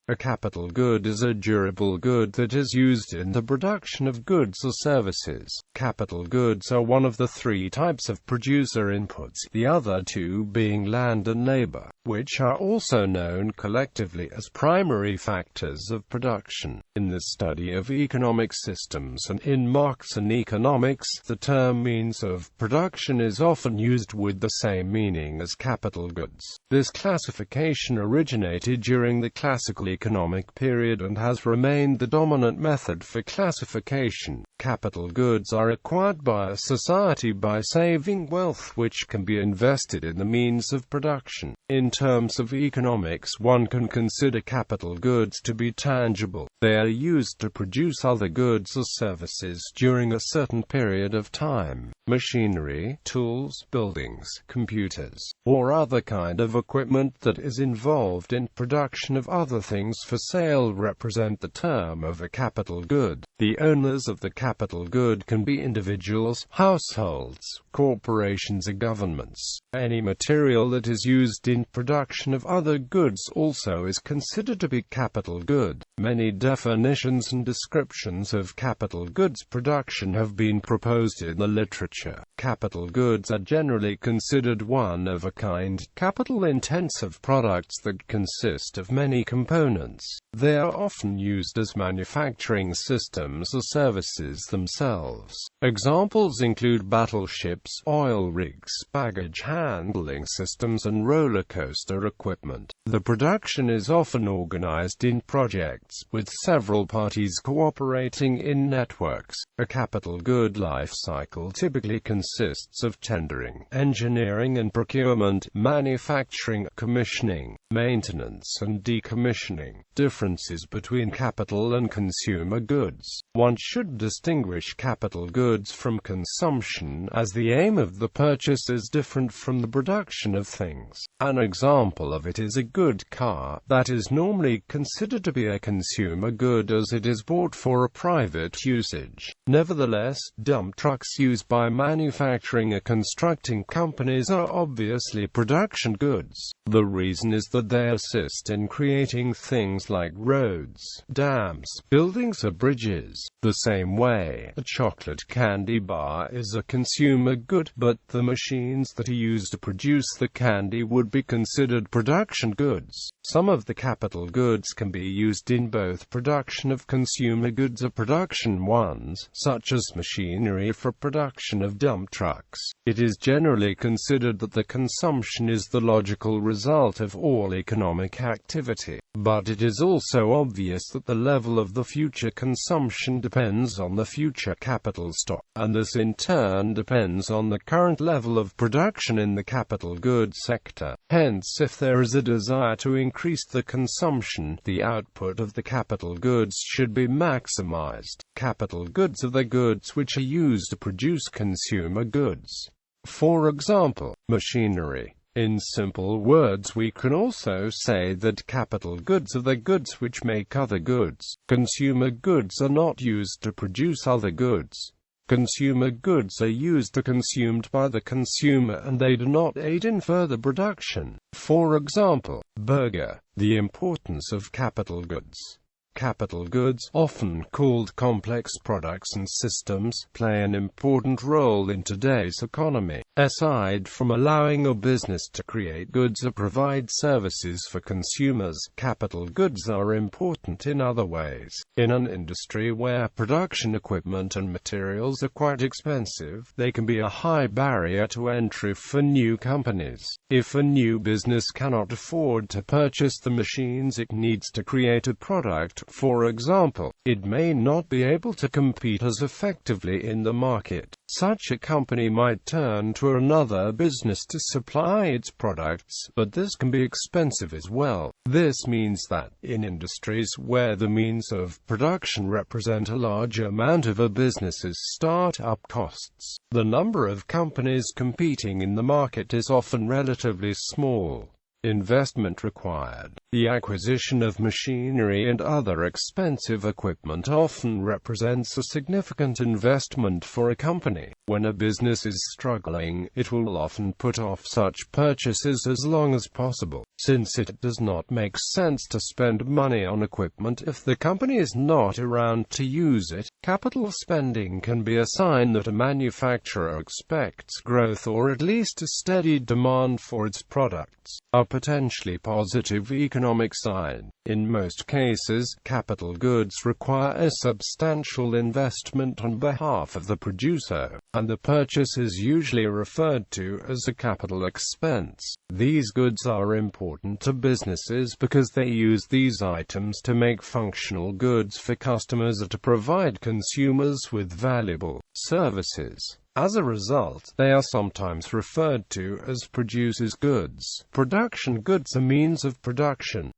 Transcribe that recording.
A capital good is a durable good that is used in the production of goods or services. Capital goods are one of the three types of producer inputs, the other two being land and labor, which are also known collectively as primary factors of production. In the study of economic systems and in Marxian economics, the term means of production is often used with the same meaning as capital goods. This classification originated during the classical economic period and has remained the dominant method for classification. Capital goods are acquired by a society by saving wealth which can be invested in the means of production. In terms of economics, one can consider capital goods to be tangible. They are used to produce other goods or services during a certain period of time. Machinery, tools, buildings, computers, or other kind of equipment that is involved in production of other things for sale represent the term of a capital good. The owners of the capital good can be individuals, households, corporations or governments. Any material that is used in production of other goods also is considered to be capital good. Many definitions and descriptions of capital goods production have been proposed in the literature. Capital goods are generally considered one of a kind, capital-intensive products that consist of many components. They are often used as manufacturing systems or services themselves. Examples include battleships, oil rigs, baggage handling systems and roller coaster equipment. The production is often organized in projects, with several parties cooperating in networks. A capital good life cycle typically consists of tendering, engineering and procurement, manufacturing, commissioning, maintenance and decommissioning. Differences between capital and consumer goods. One should distinguish capital goods from consumption, as the aim of the purchase is different from the production of things. An example of it is a good car, that is normally considered to be a consumer good as it is bought for a private usage. Nevertheless, dump trucks used by manufacturing or constructing companies are obviously production goods. The reason is that they assist in creating things like roads, dams, buildings or bridges. The same way, a chocolate candy bar is a consumer good, but the machines that are used to produce the candy would be considered production goods. Some of the capital goods can be used in both production of consumer goods or production ones, such as machinery for production of dump trucks. It is generally considered that the consumption is the logical result of all economic activity. But it is also obvious that the level of the future consumption depends on the future capital stock, and this in turn depends on the current level of production in the capital goods sector. Hence, if there is a desire to increase the consumption, the output of the capital goods should be maximized. Capital goods are the goods which are used to produce consumer goods. For example, machinery. In simple words, we can also say that capital goods are the goods which make other goods. Consumer goods are not used to produce other goods. Consumer goods are used or consumed by the consumer and they do not aid in further production. For example, burger. The importance of capital goods. Capital goods, often called complex products and systems, play an important role in today's economy. Aside from allowing a business to create goods or provide services for consumers, capital goods are important in other ways. In an industry where production equipment and materials are quite expensive, they can be a high barrier to entry for new companies. If a new business cannot afford to purchase the machines it needs to create a product, for example, it may not be able to compete as effectively in the market. Such a company might turn to another business to supply its products, but this can be expensive as well. This means that, in industries where the means of production represent a large amount of a business's start-up costs, the number of companies competing in the market is often relatively small. Investment required. The acquisition of machinery and other expensive equipment often represents a significant investment for a company. When a business is struggling, it will often put off such purchases as long as possible, since it does not make sense to spend money on equipment if the company is not around to use it. Capital spending can be a sign that a manufacturer expects growth or at least a steady demand for its products, a potentially positive economic sign. In most cases, capital goods require a substantial investment on behalf of the producer, and the purchase is usually referred to as a capital expense. These goods are important to businesses because they use these items to make functional goods for customers or to provide consumers with valuable services. As a result, they are sometimes referred to as producer's goods. Production goods are means of production.